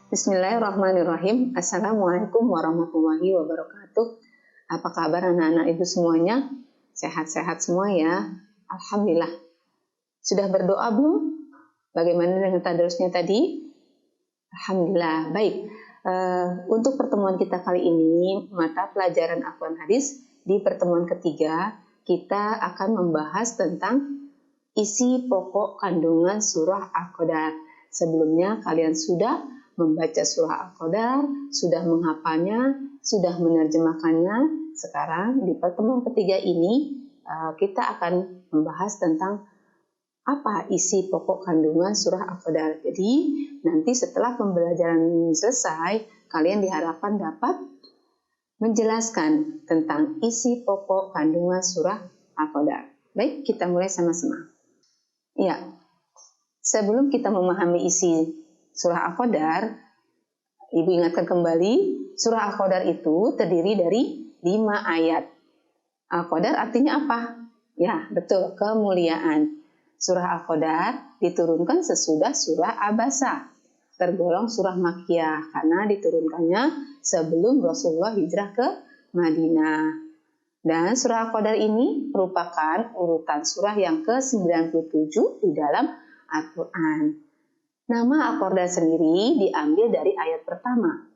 Bismillahirrahmanirrahim. Assalamualaikum warahmatullahi wabarakatuh. Apa kabar anak-anak ibu semuanya? Sehat-sehat semua ya? Alhamdulillah. Sudah berdoa belum? Bagaimana dengan tadarusnya tadi? Alhamdulillah. Baik. Untuk pertemuan kita kali ini, mata pelajaran Al-Quran Hadis, di pertemuan ketiga, kita akan membahas tentang isi pokok kandungan surah Al-Qadar. Sebelumnya kalian sudah membaca surah Al-Qadar, sudah menghafalnya, sudah menerjemahkannya. Sekarang di pertemuan ketiga ini kita akan membahas tentang apa isi pokok kandungan surah Al-Qadar. Jadi nanti setelah pembelajaran ini selesai, kalian diharapkan dapat menjelaskan tentang isi pokok kandungan surah Al-Qadar. Baik, kita mulai sama-sama. Ya, sebelum kita memahami isi surah Al-Qadar, Ibu ingatkan kembali, surah Al-Qadar itu terdiri dari 5 ayat. Al-Qadar artinya apa? Ya, betul, kemuliaan. Surah Al-Qadar diturunkan sesudah surah Abasa, tergolong surah Makkiyah karena diturunkannya sebelum Rasulullah hijrah ke Madinah. Dan surah Al-Qadar ini merupakan urutan surah yang ke-97 di dalam Al-Quran. Nama Al-Qadar sendiri diambil dari ayat pertama.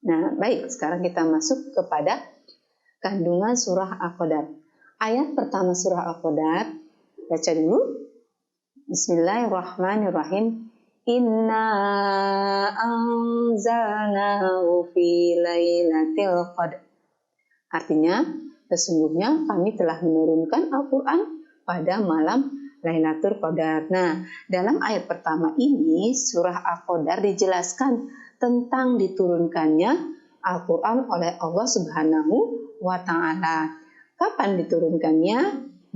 Nah, baik, sekarang kita masuk kepada kandungan surah Al-Qadar. Ayat pertama surah Al-Qadar, baca dulu. Bismillahirrahmanirrahim. Inna anzalnahu fi lailatul qadar. Artinya, sesungguhnya kami telah menurunkan Al-Quran pada malam Lailatul Qadar. Nah, dalam ayat pertama ini surah Al-Qadar dijelaskan tentang diturunkannya Al-Quran oleh Allah Subhanahu wa Ta'ala. Kapan diturunkannya?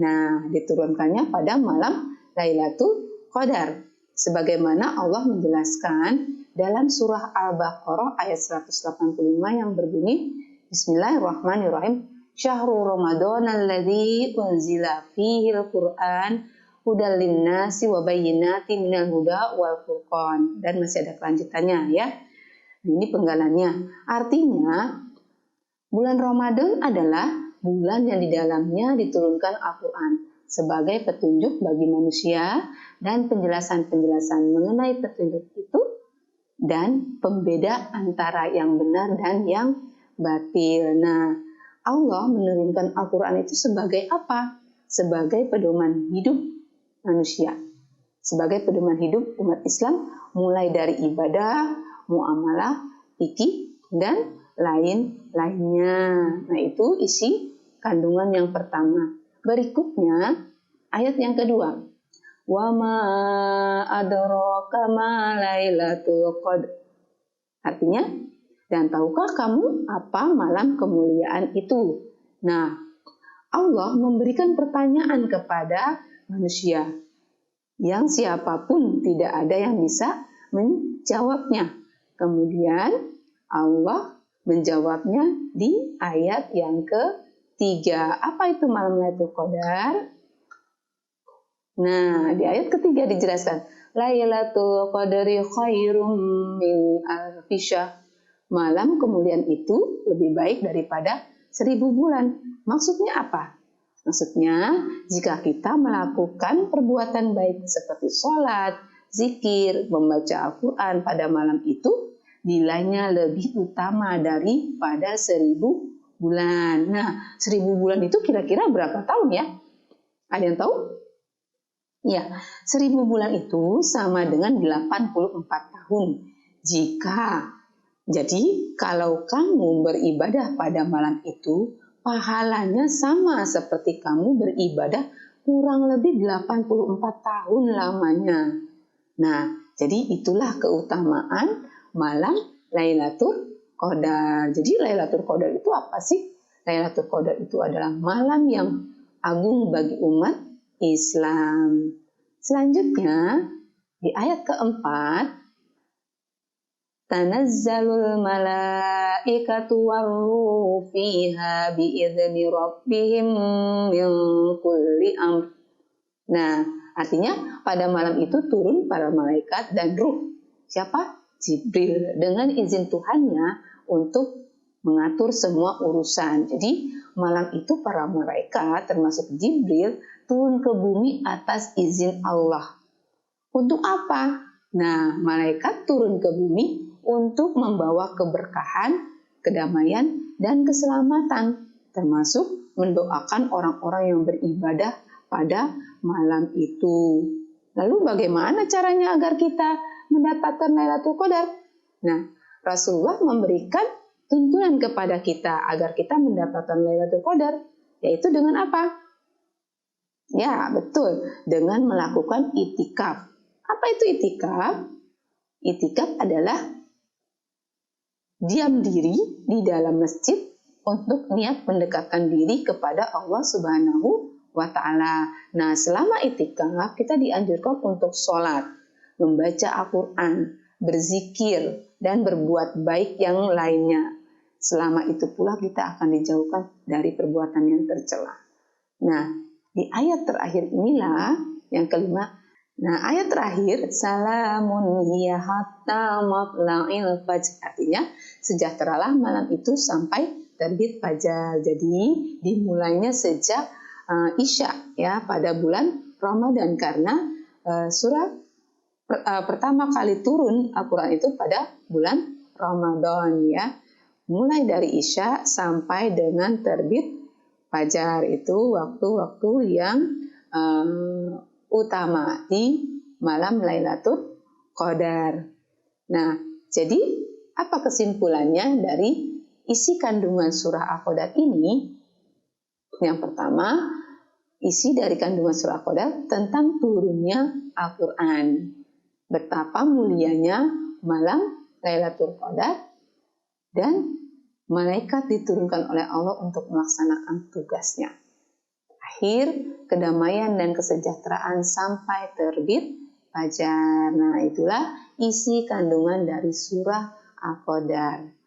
Nah, diturunkannya pada malam Lailatul Qadar. Sebagaimana Allah menjelaskan dalam surah Al-Baqarah ayat 185 yang berbunyi Bismillahirrahmanirrahim. Syahrul Ramadan alladzi unzila fihi al-Qur'an hudal linnasi wa bayyinatin minal huda wal furqan. Dan masih ada kelanjutannya ya. Ini penggalannya. Artinya bulan Ramadan adalah bulan yang di dalamnya diturunkan Al-Quran sebagai petunjuk bagi manusia dan penjelasan-penjelasan mengenai petunjuk itu dan pembeda antara yang benar dan yang batil. Nah, Allah menurunkan Al-Quran itu sebagai apa? Sebagai pedoman hidup manusia, sebagai pedoman hidup umat Islam, mulai dari ibadah, muamalah, fikih, dan lain-lainnya. Nah, itu isi kandungan yang pertama. Berikutnya, ayat yang kedua. Wa ma adraka ma lailatul qadar. Artinya, dan tahukah kamu apa malam kemuliaan itu? Nah, Allah memberikan pertanyaan kepada manusia yang siapapun tidak ada yang bisa menjawabnya. Kemudian Allah menjawabnya di ayat yang ketiga. Apa itu malam Lailatul Qadar? Nah, di ayat ketiga dijelaskan Lailatul Qadari khairum min alfi syahr. Malam kemuliaan itu lebih baik daripada 1000 bulan. Maksudnya apa? Maksudnya, jika kita melakukan perbuatan baik seperti sholat, zikir, membaca Al-Quran pada malam itu, nilainya lebih utama daripada 1000 bulan. Nah, 1000 bulan itu kira-kira berapa tahun ya? Ada yang tahu? Ya, 1000 bulan itu sama dengan 84 tahun. Jadi, kalau kamu beribadah pada malam itu, pahalanya sama seperti kamu beribadah kurang lebih 84 tahun lamanya. Nah, jadi itulah keutamaan malam Lailatul Qadar. Jadi Lailatul Qadar itu apa sih? Lailatul Qadar itu adalah malam yang agung bagi umat Islam. Selanjutnya, di ayat keempat, Tanazzalul malaikatu warruhu fiha bi'idzni rabbihim min kulli amr. Nah, artinya pada malam itu turun para malaikat dan ruh. Siapa? Jibril dengan izin Tuhannya untuk mengatur semua urusan. Jadi malam itu para malaikat termasuk Jibril turun ke bumi atas izin Allah. Untuk apa? Nah, malaikat turun ke bumi untuk membawa keberkahan, kedamaian, dan keselamatan, termasuk mendoakan orang-orang yang beribadah pada malam itu. Lalu bagaimana caranya agar kita mendapatkan Lailatul Qadar? Nah, Rasulullah memberikan tuntunan kepada kita agar kita mendapatkan Lailatul Qadar, yaitu dengan apa? Ya, betul, dengan melakukan itikaf. Apa itu itikaf? Itikaf adalah diam diri di dalam masjid untuk niat mendekatkan diri kepada Allah Subhanahu wa Ta'ala. Nah, selama itikaf kita dianjurkan untuk sholat, membaca Al-Quran, berzikir, dan berbuat baik yang lainnya. Selama itu pula kita akan dijauhkan dari perbuatan yang tercela. Nah, di ayat terakhir inilah yang kelima. Nah, ayat terakhir, salamun hiya hatta matla'il fajr. Artinya, sejahteralah malam itu sampai terbit fajar. Jadi, dimulainya sejak Isya ya pada bulan Ramadan karena surat pertama kali turun Al-Quran itu pada bulan Ramadan ya. Mulai dari Isya sampai dengan terbit fajar itu waktu-waktu yang utama di malam Lailatul Qadar. Nah, jadi apa kesimpulannya dari isi kandungan surah Al-Qadar ini? Yang pertama, isi dari kandungan surah Al-Qadar tentang turunnya Al-Quran. Betapa mulianya malam Lailatul Qadar dan malaikat diturunkan oleh Allah untuk melaksanakan tugasnya. Akhir, kedamaian dan kesejahteraan sampai terbit fajar. Nah, itulah isi kandungan dari surah Al-Qadar.